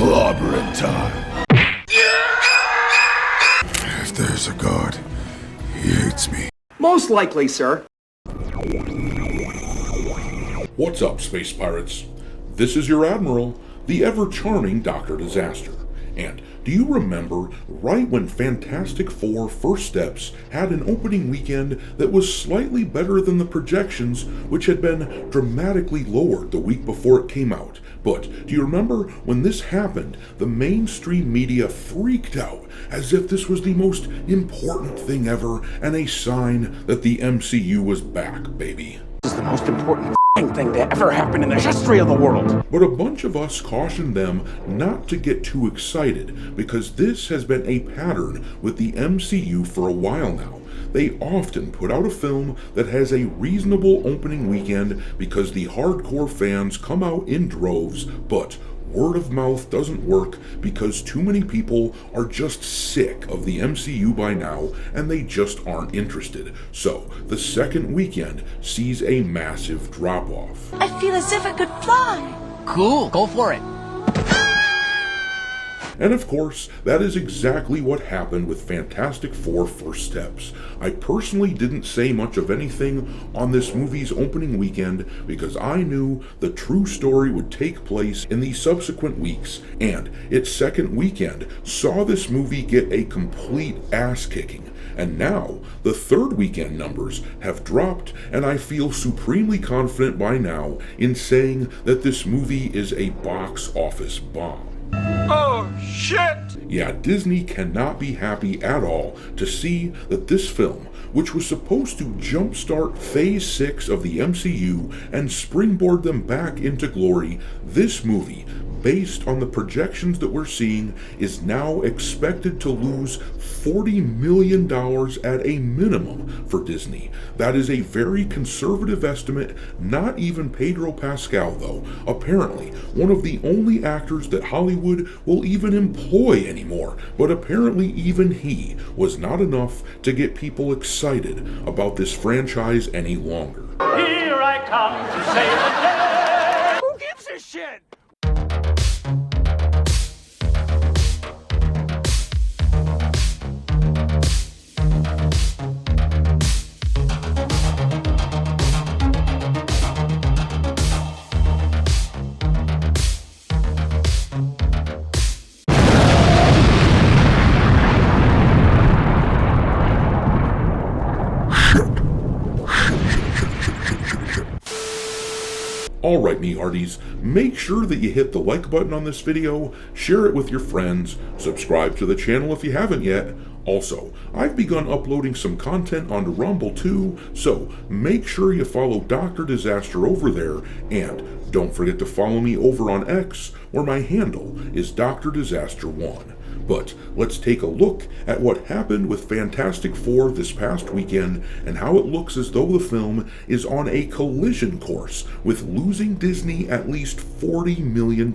CLOBBERED time. If there's a God, he hates me. Most likely, sir. What's up, space pirates? This is your Admiral, the ever-charming Dr. Disaster. And do you remember right when Fantastic Four First Steps had an opening weekend that was slightly better than the projections, which had been dramatically lowered the week before it came out? But do you remember when this happened, the mainstream media freaked out as if this was the most important thing ever and a sign that the MCU was back, baby? This is the most important thing to ever happen in the history of the world. But a bunch of us cautioned them not to get too excited because this has been a pattern with the MCU for a while now. They often put out a film that has a reasonable opening weekend because the hardcore fans come out in droves, but word of mouth doesn't work because too many people are just sick of the MCU by now and they just aren't interested. So the second weekend sees a massive drop-off. I feel as if I could fly. Cool, go for it. And of course, that is exactly what happened with Fantastic Four First Steps. I personally didn't say much of anything on this movie's opening weekend because I knew the true story would take place in the subsequent weeks, and its second weekend saw this movie get a complete ass-kicking. And now, the third weekend numbers have dropped, and I feel supremely confident by now in saying that this movie is a box office bomb. Oh, shit! Yeah, Disney cannot be happy at all to see that this film, which was supposed to jumpstart Phase 6 of the MCU and springboard them back into glory, this movie, based on the projections that we're seeing, is now expected to lose $40 million at a minimum for Disney. That is a very conservative estimate, not even Pedro Pascal though, apparently one of the only actors that Hollywood will even employ anymore, but apparently even he was not enough to get people excited about this franchise any longer. Here I come to save the day. Who gives a shit? Alright, me hearties, make sure that you hit the like button on this video, share it with your friends, subscribe to the channel if you haven't yet. Also, I've begun uploading some content onto Rumble too, so make sure you follow Dr. Disaster over there, and don't forget to follow me over on X, where my handle is Dr. Disaster 1. But let's take a look at what happened with Fantastic Four this past weekend and how it looks as though the film is on a collision course with losing Disney at least $40 million.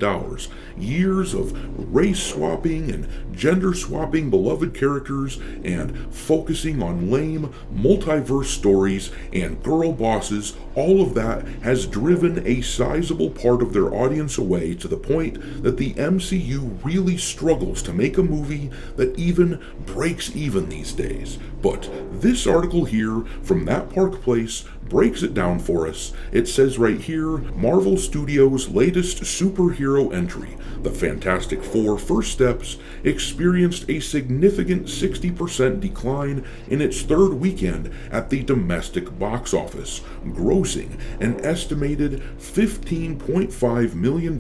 Years of race swapping and gender swapping beloved characters and focusing on lame multiverse stories and girl bosses, all of that has driven a sizable part of their audience away to the point that the MCU really struggles to make a movie that even breaks even these days. But this article here from That Park Place breaks it down for us. It says right here, Marvel Studios' latest superhero entry, The Fantastic Four First Steps, experienced a significant 60% decline in its third weekend at the domestic box office, grossing an estimated $15.5 million.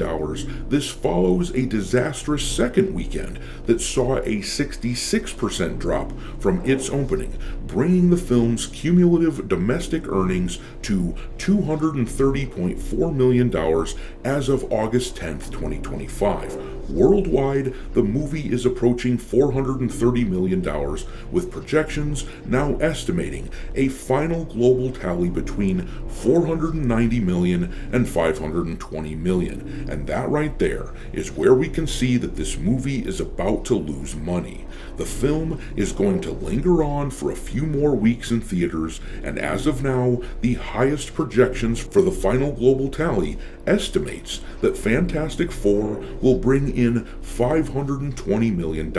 This follows a disastrous second weekend that saw a 66% drop from its opening, bringing the film's cumulative domestic earnings to $230.4 million as of August 10th, 2025. Worldwide, the movie is approaching $430 million, with projections now estimating a final global tally between $490 million and $520 million. And that right there is where we can see that this movie is about to lose money. The film is going to linger on for a few more weeks in theaters, and as of now, the highest projections for the final global tally estimates that Fantastic Four will bring in $520 million.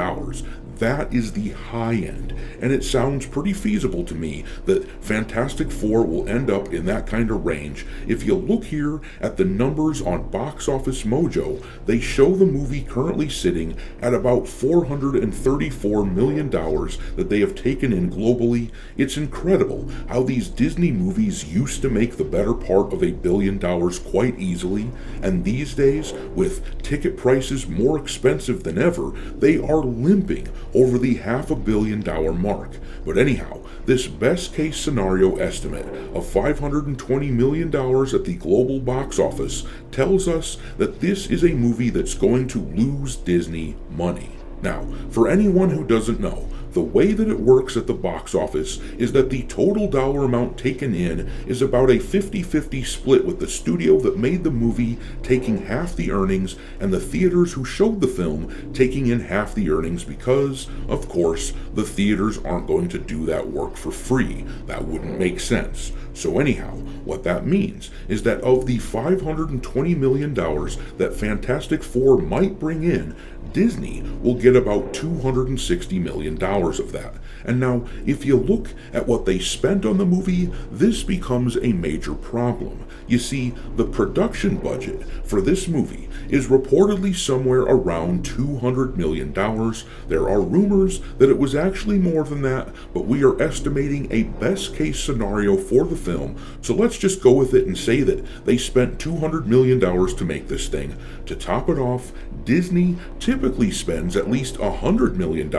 That is the high end, and it sounds pretty feasible to me that Fantastic Four will end up in that kind of range. If you look here at the numbers on Box Office Mojo, they show the movie currently sitting at about $434 million that they have taken in globally. It's incredible how these Disney movies used to make the better part of $1 billion quite easily, and these days, with ticket prices more expensive than ever, they are limping over the $500 million mark. But anyhow, this best case scenario estimate of $520 million at the global box office tells us that this is a movie that's going to lose Disney money. Now, for anyone who doesn't know, the way that it works at the box office is that the total dollar amount taken in is about a 50-50 split, with the studio that made the movie taking half the earnings and the theaters who showed the film taking in half the earnings, because, of course, the theaters aren't going to do that work for free. That wouldn't make sense. So anyhow, what that means is that of the $520 million that Fantastic Four might bring in, Disney will get about $260 million of that. And now, if you look at what they spent on the movie, this becomes a major problem. You see, the production budget for this movie is reportedly somewhere around $200 million. There are rumors that it was actually more than that, but we are estimating a best case scenario for the film, so let's just go with it and say that they spent $200 million to make this thing. To top it off, Disney typically spends at least $100 million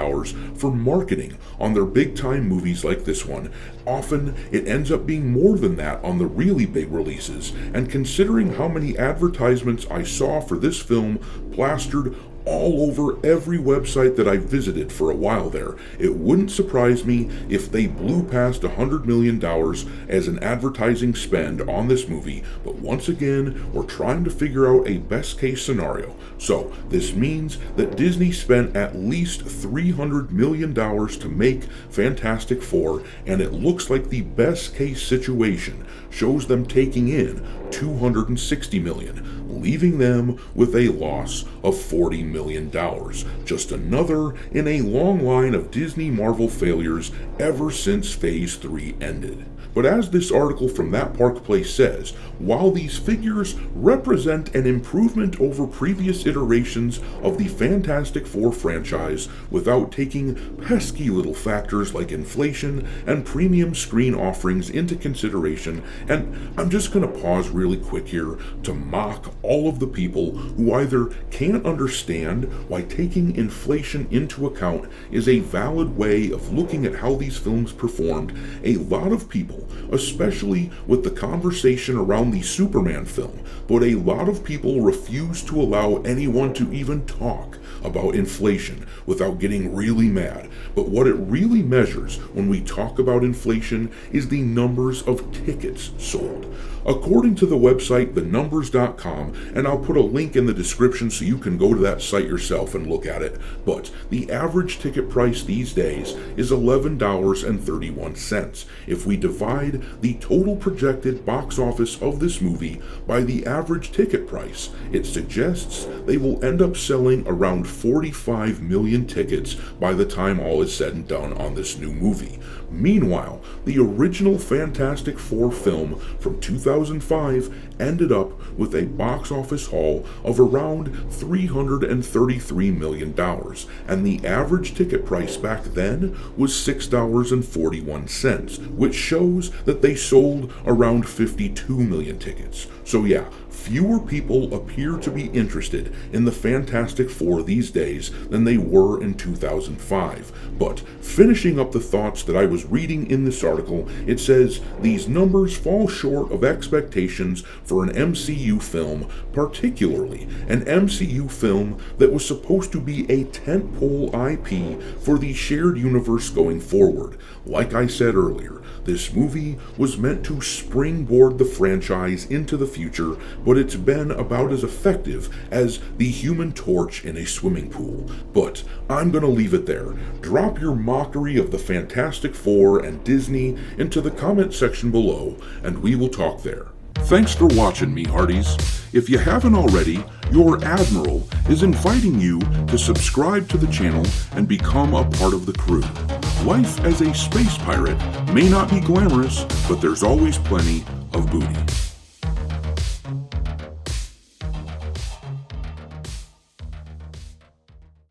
for marketing on their big-time movies like this one. Often, it ends up being more than that on the really big releases, and considering how many advertisements I saw for this film plastered all over every website that I visited for a while there, it wouldn't surprise me if they blew past $100 million as an advertising spend on this movie. But once again, we're trying to figure out a best case scenario. So this means that Disney spent at least $300 million to make Fantastic Four, and it looks like the best case situation shows them taking in $260 million, leaving them with a loss of $40 million. Just another in a long line of Disney Marvel failures ever since Phase 3 ended. But as this article from That Park Place says, while these figures represent an improvement over previous iterations of the Fantastic Four franchise without taking pesky little factors like inflation and premium screen offerings into consideration, and I'm just going to pause really quick here to mock all of the people who either can't understand why taking inflation into account is a valid way of looking at how these films performed. A lot of people, especially with the conversation around the Superman film, but a lot of people refuse to allow anyone to even talk about inflation without getting really mad. But what it really measures when we talk about inflation is the numbers of tickets sold. According to the website thenumbers.com, and I'll put a link in the description so you can go to that site yourself and look at it, but the average ticket price these days is $11.31. If we divide the total projected box office of this movie by the average ticket price, it suggests they will end up selling around 45 million tickets by the time all is said and done on this new movie. Meanwhile, the original Fantastic Four film from 2005 ended up with a box office haul of around $333 million, and the average ticket price back then was $6.41, which shows that they sold around 52 million tickets. So yeah, fewer people appear to be interested in the Fantastic Four these days than they were in 2005. But finishing up the thoughts that I was reading in this article, it says these numbers fall short of expectations for an MCU film, particularly an MCU film that was supposed to be a tentpole IP for the shared universe going forward. Like I said earlier, this movie was meant to springboard the franchise into the future, but it's been about as effective as the Human Torch in a swimming pool. But I'm gonna leave it there. Drop your mockery of the Fantastic Four and Disney into the comment section below, and we will talk there. Thanks for watching, me hearties. If you haven't already, your Admiral is inviting you to subscribe to the channel and become a part of the crew. Life as a space pirate may not be glamorous, but there's always plenty of booty.